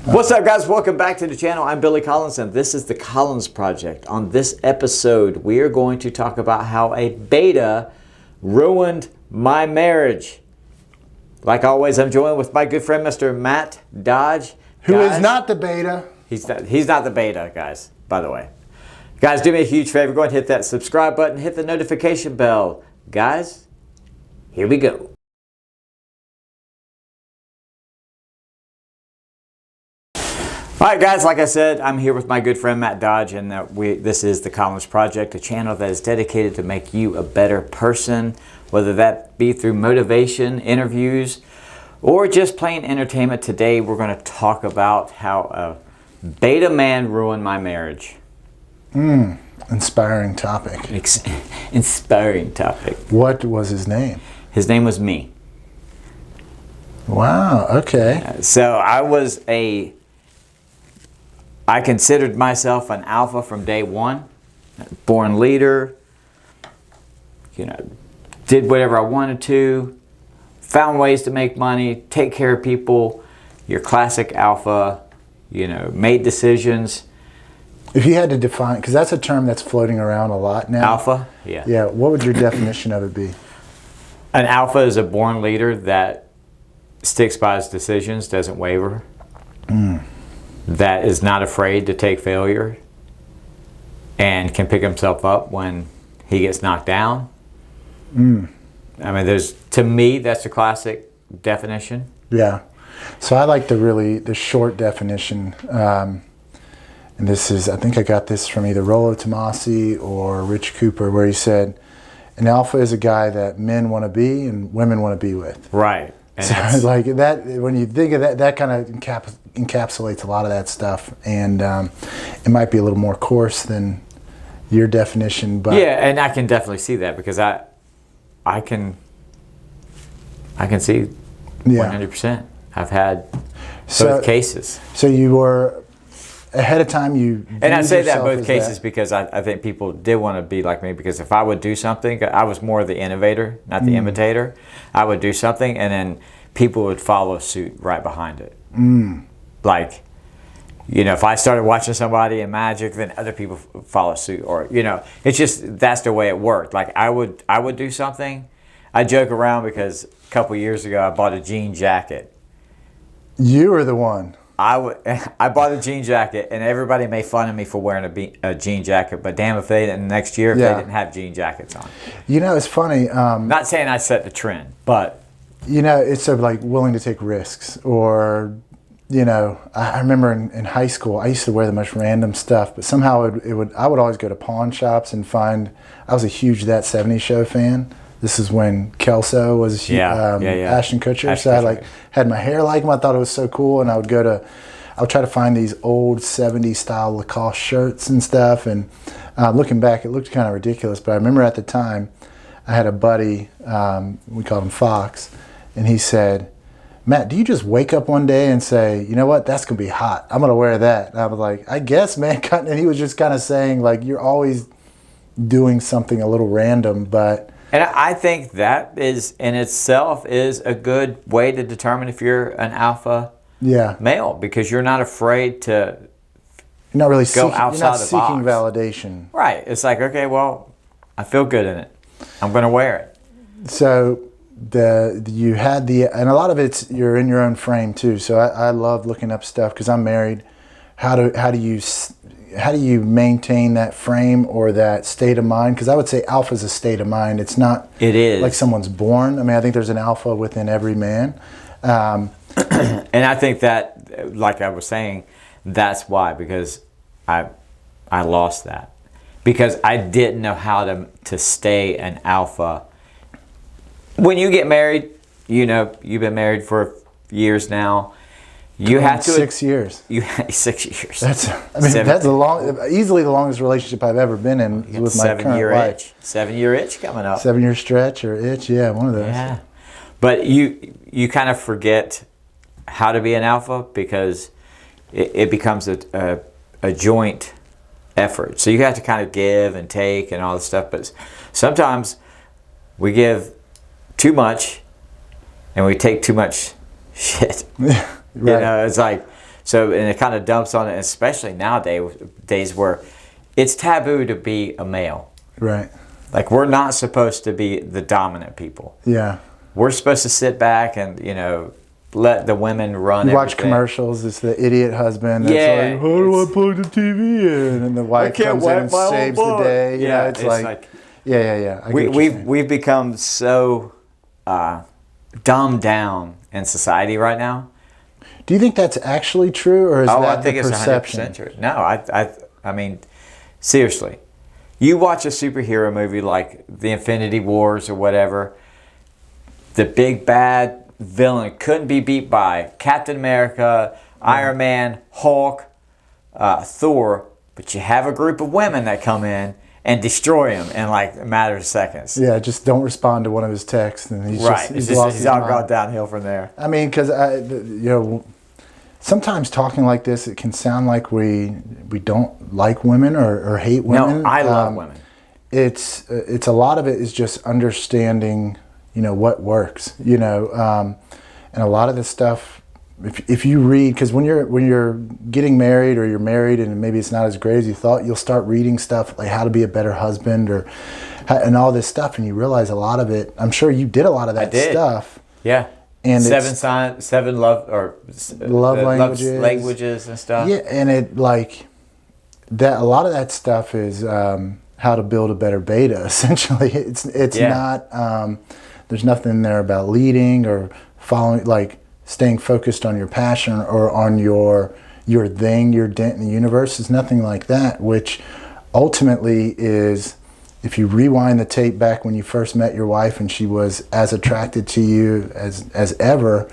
What's up, guys? Welcome back to the channel. I'm Billy Collins and this is the Collins Project. On this episode we are going to talk about how a beta ruined my marriage. Like always, I'm joined with my good friend Mr. Matt Dodge. Who is not the beta. He's not the beta, guys, by the way. Guys, do me a huge favor. Go ahead and hit that subscribe button. Hit the notification bell. Guys, here we go. All right, guys, like I said, I'm here with my good friend Matt Dodge, and this is the Collins Project, a channel that is dedicated to make you a better person, whether that be through motivation, interviews, or just plain entertainment. Today, we're going to talk about how a beta man ruined my marriage. Inspiring topic. Inspiring topic. What was his name? His name was me. Wow, okay. So I considered myself an alpha from day one, born leader, did whatever I wanted to, found ways to make money, take care of people, your classic alpha, made decisions. If you had to define, because that's a term that's floating around a lot now. Alpha? Yeah. Yeah, what would your definition of it be? An alpha is a born leader that sticks by his decisions, doesn't waver. That is not afraid to take failure and can pick himself up when he gets knocked down. I mean, to me, that's the classic definition. Yeah. So I like the short definition. And this is, I think I got this from either Rollo Tomasi or Rich Cooper, where he said, an alpha is a guy that men want to be and women want to be with. Right. And so like that, when you think of that, that kind of encapsulates a lot of that stuff, and it might be a little more coarse than your definition, but yeah, and I can definitely see that because I can see 100%. I've had both cases. So you were ahead of time. And I say that both cases because I think people did want to be like me, because if I would do something, I was more the innovator, not the imitator. I would do something and then people would follow suit right behind it. Like, if I started watching somebody in magic, then other people follow suit, or it's just that's the way it worked. Like I would do something. I joke around because a couple years ago I bought a jean jacket. You were the one. I bought a jean jacket, and everybody made fun of me for wearing a jean jacket. But damn, if they didn't next year, if they didn't have jean jackets on. It's funny. Not saying I set the trend, but it's sort of like willing to take risks, or I remember in high school I used to wear the most random stuff, but somehow I would always go to pawn shops and find. I was a huge That 70s Show fan. This is when Kelso was Ashton Kutcher. So I had my hair like him. I thought it was so cool, and I would try to find these old 70s style Lacoste shirts and stuff. And looking back, it looked kind of ridiculous, but I remember at the time I had a buddy, we called him Fox, and he said, "Matt, do you just wake up one day and say, you know what, that's gonna be hot, I'm gonna wear that?" And I was like, "I guess, man." And he was just kind of saying, like, you're always doing something a little random, but. And I think that is in itself is a good way to determine if you're an alpha male, because you're not afraid to you're not really go outside the box. Seeking validation. Right. It's like, okay, well, I feel good in it. I'm going to wear it. So you had and a lot of it's you're in your own frame too. So I love looking up stuff because I'm married. How do you maintain that frame or that state of mind? Because I would say alpha is a state of mind. It's not. It is like someone's born. I mean, I think there's an alpha within every man. And I think that, like I was saying, that's why, because I lost that, because I didn't know how to stay an alpha. When you get married, you've been married for years now. You have to 6 years. 6 years. That's easily the longest relationship I've ever been in with my current wife. 7-year itch coming up. 7-year stretch or itch, yeah, one of those. Yeah, but you kind of forget how to be an alpha because it becomes a joint effort. So you have to kind of give and take and all this stuff. But sometimes we give too much and we take too much shit. Right. It's like, So, and it kind of dumps on it, especially nowadays where it's taboo to be a male. Right. Like, we're not supposed to be the dominant people. Yeah. We're supposed to sit back and, you know, let the women run You watch everything. Commercials, it's the idiot husband that's Yeah, like, how do I plug the TV in? And the wife comes in and saves the day. You know, it's like yeah. I get what you're saying. We've become so dumbed down in society right now. Do you think that's actually true, or is that I think the it's perception? 100% true. No, I mean, seriously. You watch a superhero movie like the Infinity Wars or whatever, the big bad villain couldn't be beat by Captain America, Iron Man, Hulk, Thor, but you have a group of women that come in and destroy him in like a matter of seconds. Yeah, just don't respond to one of his texts, and he's Right. he's lost his all mind. gone downhill from there. I mean, because you know, sometimes talking like this, it can sound like we don't like women or hate women. No, I love women. It's a lot of it is just understanding, you know, what works, you know, and a lot of this stuff. If you read, because when you're getting married or you're married and maybe it's not as great as you thought, you'll start reading stuff like how to be a better husband and all this stuff, and you realize a lot of it. I'm sure you did a lot of that stuff. Yeah. And seven love languages and stuff. Yeah, and it like that. A lot of that stuff is how to build a better beta. Essentially, it's not. There's nothing there about leading or following, like staying focused on your passion or on your thing, your dent in the universe. There's nothing like that. Which ultimately is, if you rewind the tape back when you first met your wife and she was as attracted to you as ever,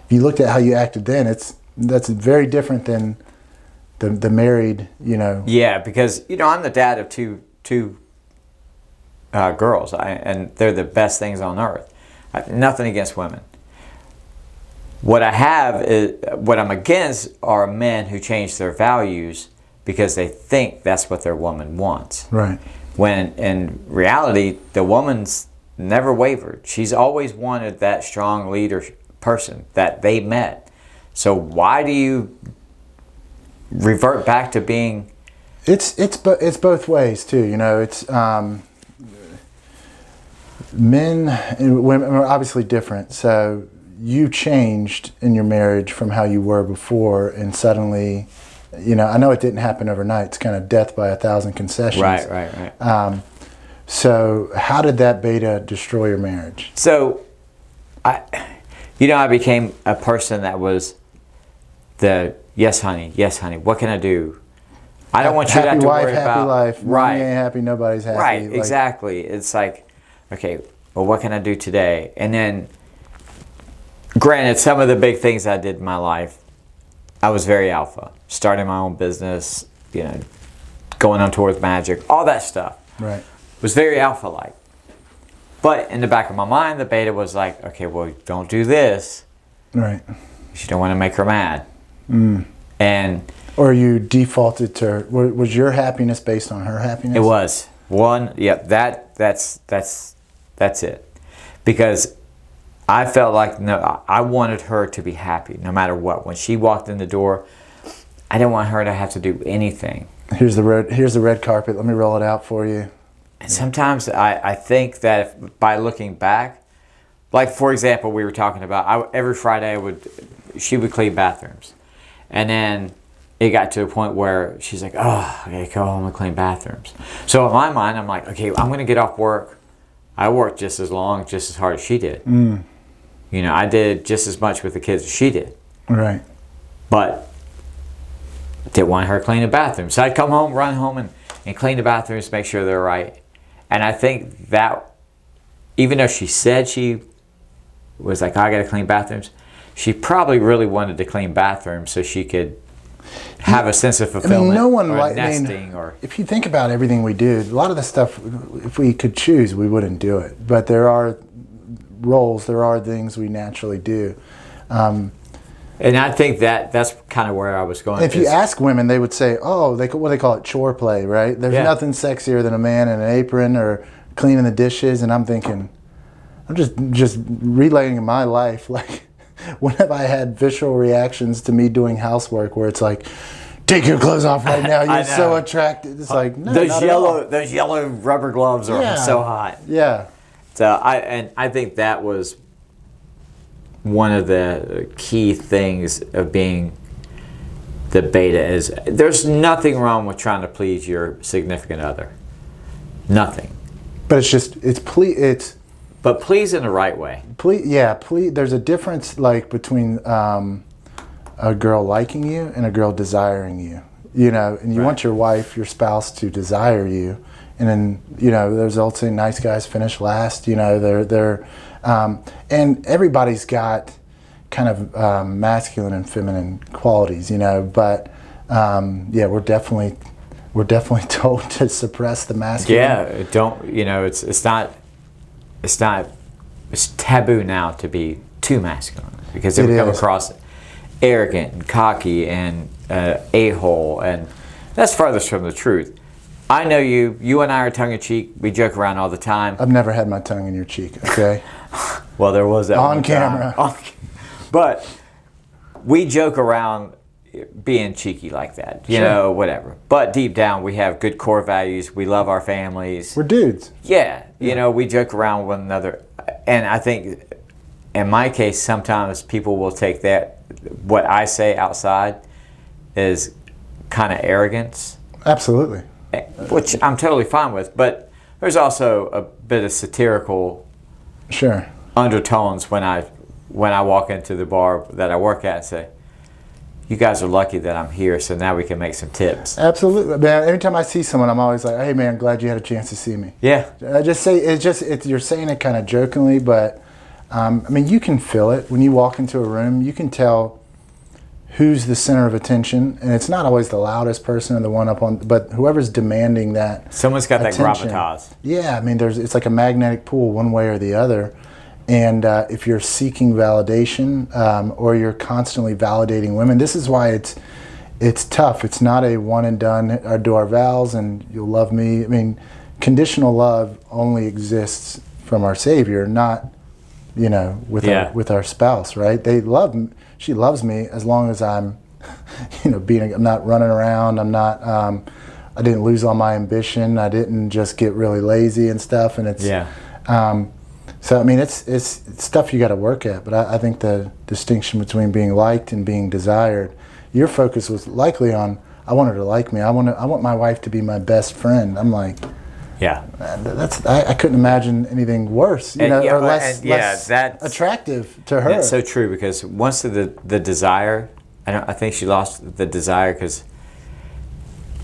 if you looked at how you acted then, that's very different than the married, you know. Yeah, because, you know, I'm the dad of two girls, and they're the best things on earth. Nothing against women. What I'm against are men who change their values because they think that's what their woman wants. Right. When in reality, the woman's never wavered. She's always wanted that strong leader person that they met. So why do you revert back to being? It's both ways too. You know, it's men and women are obviously different. So you changed in your marriage from how you were before, and suddenly, you know, I know it didn't happen overnight. It's kind of death by 1,000 concessions. Right. So how did that beta destroy your marriage? So, I became a person that was the yes, honey, what can I do? I don't want you to have to worry about. Happy life. Right. Mommy ain't happy, nobody's happy. Right, Like, exactly. It's like, okay, well, what can I do today? And then, granted, some of the big things I did in my life, I was very alpha. Starting my own business, you know, going on tour with Magic, all that stuff. Right. Was very alpha-like. But in the back of my mind, the beta was like, okay, well, don't do this. Right. You don't want to make her mad. And or you defaulted to her. Was your happiness based on her happiness? it was one. Yep. That's it. Because I felt like I wanted her to be happy no matter what. When she walked in the door, I didn't want her to have to do anything. Here's the red carpet. Let me roll it out for you. And sometimes I think that by looking back, like for example, we were talking about every Friday she would clean bathrooms, and then it got to a point where she's like, oh, I gotta go home and clean bathrooms. So in my mind, I'm like, okay, I'm gonna get off work. I worked just as long, just as hard as she did. You know, I did just as much with the kids as she did. Right. But didn't want her to clean the bathrooms. So I'd come home, run home, and clean the bathrooms, make sure they're right. And I think that, even though she said she was like, I got to clean bathrooms, she probably really wanted to clean bathrooms so she could have a sense of fulfillment. No one nesting. Or if you think about everything we do, a lot of the stuff, if we could choose, we wouldn't do it. But there are roles, there are things we naturally do. And I think that's kind of where I was going. If you ask women, they would say, "Oh, they call it chore play, right?" There's nothing sexier than a man in an apron or cleaning the dishes. And I'm thinking, I'm just relaying my life. Like, when have I had visceral reactions to me doing housework where it's like, take your clothes off right now. You're so attracted. It's like, no, those yellow rubber gloves are so hot. Yeah. So I think that was one of the key things of being the beta is there's nothing wrong with trying to please your significant other. Nothing. But but please in the right way. Please. There's a difference like between a girl liking you and a girl desiring you. You know, and you want your wife, your spouse to desire you. And then, you know, there's also nice guys finish last. You know, and everybody's got kind of masculine and feminine qualities. You know, but we're definitely told to suppress the masculine. Yeah, don't. You know, it's taboo now to be too masculine because they come across arrogant and cocky and a-hole, and that's farthest from the truth. I know you and I are tongue-in-cheek. We joke around all the time. I've never had my tongue in your cheek, okay? Well, there was that on camera. But we joke around being cheeky like that, you know, whatever. But deep down, we have good core values. We love our families. We're dudes. Yeah, you know, we joke around with one another. And I think, in my case, sometimes people will take that, what I say outside, is kind of arrogance. Absolutely. Which I'm totally fine with, but there's also a bit of satirical undertones when I walk into the bar that I work at and say, you guys are lucky that I'm here, so now we can make some tips. Absolutely, man. Every time I see someone, I'm always like, hey man, glad you had a chance to see me. Yeah. I just say, you're saying it kind of jokingly, but I mean, you can feel it. When you walk into a room, you can tell who's the center of attention, and it's not always the loudest person or the one up on, but whoever's demanding that. Someone's got attention. that gravitas. Yeah, I mean, it's like a magnetic pull one way or the other, and if you're seeking validation or you're constantly validating women, this is why it's tough. It's not a one and done. Or do our vows and you'll love me. I mean, conditional love only exists from our Savior, not with our spouse, right? She loves me as long as I'm, I'm not running around. I'm not. I didn't lose all my ambition. I didn't just get really lazy and stuff. And it's so I mean, it's stuff you got to work at. But I think the distinction between being liked and being desired, your focus was likely on I want her to like me. I want my wife to be my best friend. I'm like. Yeah, I couldn't imagine anything worse, or less attractive to her. That's so true because once the desire, I think she lost the desire because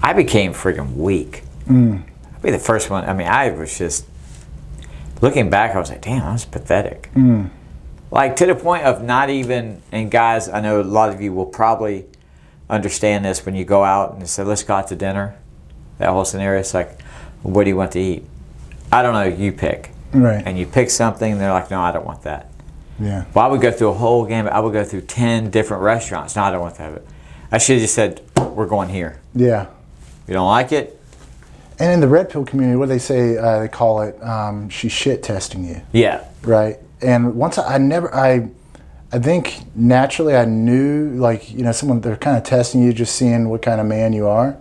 I became freaking weak. I'd be the first one. I mean, I was just looking back. I was like, damn, I was pathetic. Like to the point of not even. And guys, I know a lot of you will probably understand this when you go out and say, let's go out to dinner. That whole scenario, it's like. What do you want to eat? I don't know, you pick. Right. And you pick something, and they're like, no, I don't want that. Yeah. Well, I would go through a whole game. I would go through 10 different restaurants. No, I don't want to have it. I should have just said, we're going here. Yeah. You don't like it? And in the red pill community, what do they say? They call it, she's shit testing you. Yeah. Right. And once I think naturally I knew, like, someone, they're kind of testing you, just seeing what kind of man you are.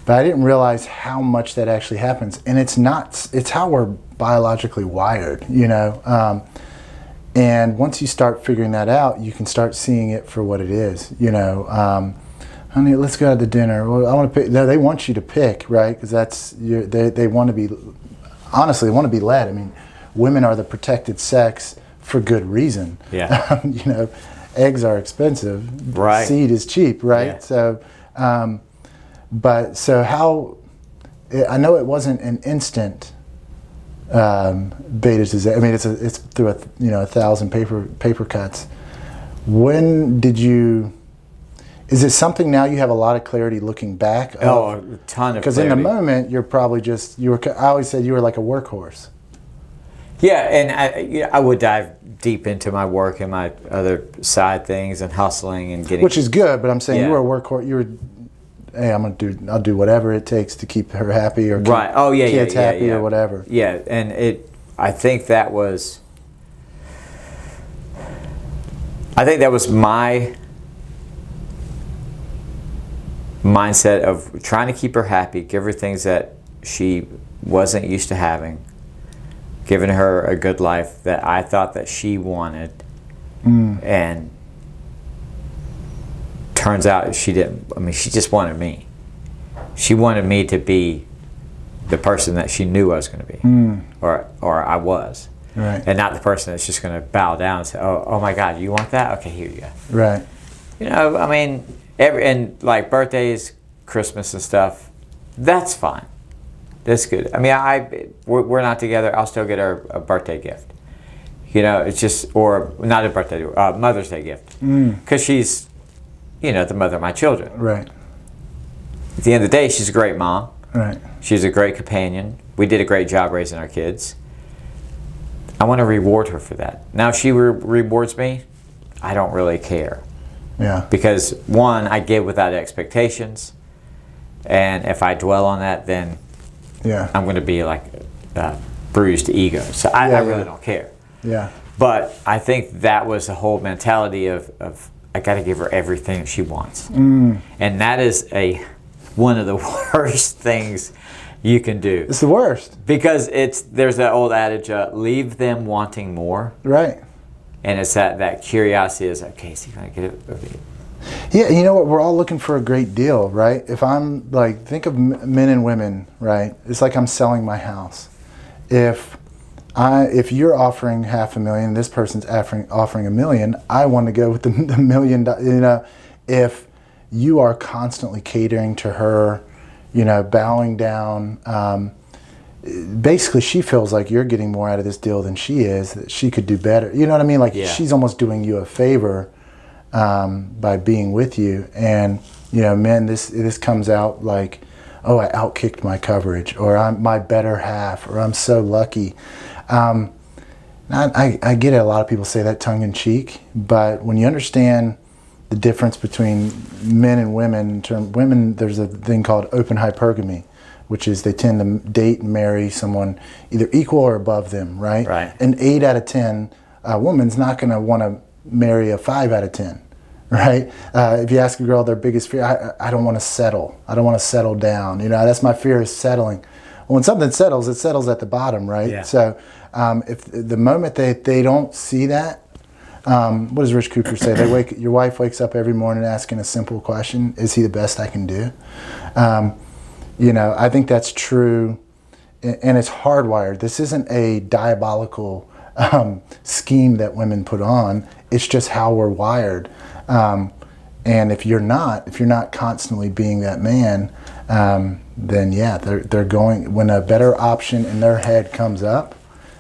But I didn't realize how much that actually happens. And it's how we're biologically wired, and once you start figuring that out, you can start seeing it for what it is, honey, let's go out to dinner. Well, I want to pick. No, they want you to pick, right? Because they want to be, honestly, want to be led. I mean, women are the protected sex for good reason. Yeah. Eggs are expensive. Right. Seed is cheap, right? Yeah. So, I know it wasn't an instant beta disaster. I mean, it's through 1,000 paper cuts. When did you? Is it something now you have a lot of clarity looking back? Oh, a ton of clarity. Because in the moment you're probably I always said you were like a workhorse. Yeah, and I would dive deep into my work and my other side things and hustling and getting. Which is good, but I'm saying you were a workhorse. You were. Hey, I'll do whatever it takes to keep her happy or keep kids happy or whatever. Yeah, and I think that was I think that was my mindset of trying to keep her happy, give her things that she wasn't used to having, giving her a good life that I thought that she wanted, and turns out she didn't. I mean, she just wanted me. She wanted me to be the person that she knew I was going to be, or I was, right? And not the person that's just going to bow down and say, "Oh my God, you want that? Okay, here you go." Right. You know, I mean, and like birthdays, Christmas and stuff, that's fine. That's good. I mean, we're not together. I'll still get her a birthday gift. You know, it's just, or not a birthday, Mother's Day gift, because she's, you know, the mother of my children. Right. At the end of the day, she's a great mom. Right. She's a great companion. We did a great job raising our kids. I want to reward her for that. Now, if she rewards me, I don't really care. Yeah. Because one, I give without expectations, and if I dwell on that, then I'm going to be like a bruised ego. So I really don't care. Yeah. But I think that was the whole mentality of I got to give her everything she wants, and that is one of the worst things you can do. It's the worst because there's that old adage, leave them wanting more. Right. And it's that curiosity is, okay, is he going to get it? Yeah, you know what? We're all looking for a great deal, right? If I'm like, think of men and women, right? It's like I'm selling my house. If you're offering $500,000, this person's offering $1 million, I want to go with the $1 million. You know, if you are constantly catering to her, you know, bowing down. Basically, she feels like you're getting more out of this deal than she is, that she could do better. You know what I mean? Like, she's almost doing you a favor by being with you. And, you know, men, this comes out like, oh, I outkicked my coverage, or I'm my better half, or I'm so lucky. I get it. A lot of people say that tongue in cheek, but when you understand the difference between men and women, women, there's a thing called open hypergamy, which is they tend to date and marry someone either equal or above them, right? Right. An 8 out of 10, a woman's not going to want to marry a 5 out of 10, right? If you ask a girl their biggest fear, I don't want to settle. I don't want to settle down. You know, that's my fear, is settling. Well, when something settles, it settles at the bottom, right? Yeah. So if the moment they don't see that, what does Rich Cooper say? Your wife wakes up every morning asking a simple question: is he the best I can do? You know, I think that's true, and it's hardwired. This isn't a diabolical scheme that women put on. It's just how we're wired. And if you're not constantly being that man, then they're going, when a better option in their head comes up.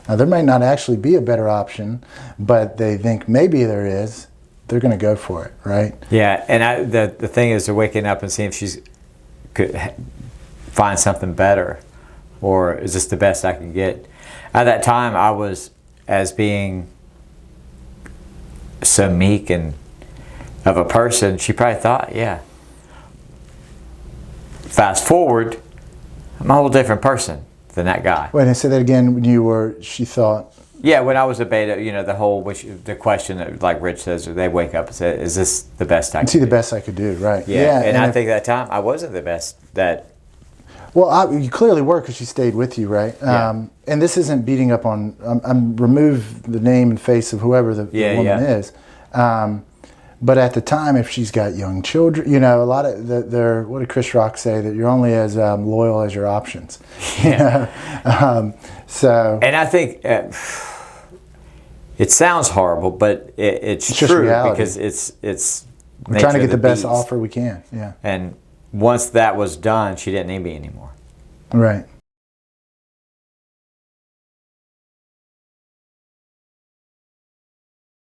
Now, there might not actually be a better option, but they think maybe there is. They're going to go for it, right? Yeah, and the thing is, they're waking up and seeing if she's could find something better, or is this the best I can get? At that time, I was, as being so meek and of a person, she probably thought, yeah. Fast forward, I'm a whole different person than that guy. Wait, and say that again. When she thought. Yeah, when I was a beta, you know, the question that, like Rich says, they wake up and say, is this the best I can do? The best I could do, right? Yeah, and I think at that time, I wasn't the best that. Well, you clearly were, because she stayed with you, right? Yeah. And this isn't beating up on. Remove the name and face of whoever the woman is. But at the time, if she's got young children, you know, a lot of what did Chris Rock say? That you're only as loyal as your options. Yeah. So. And I think it sounds horrible, but it's true, because it's. We're trying to get the best offer we can. Yeah. And once that was done, she didn't need me anymore. Right.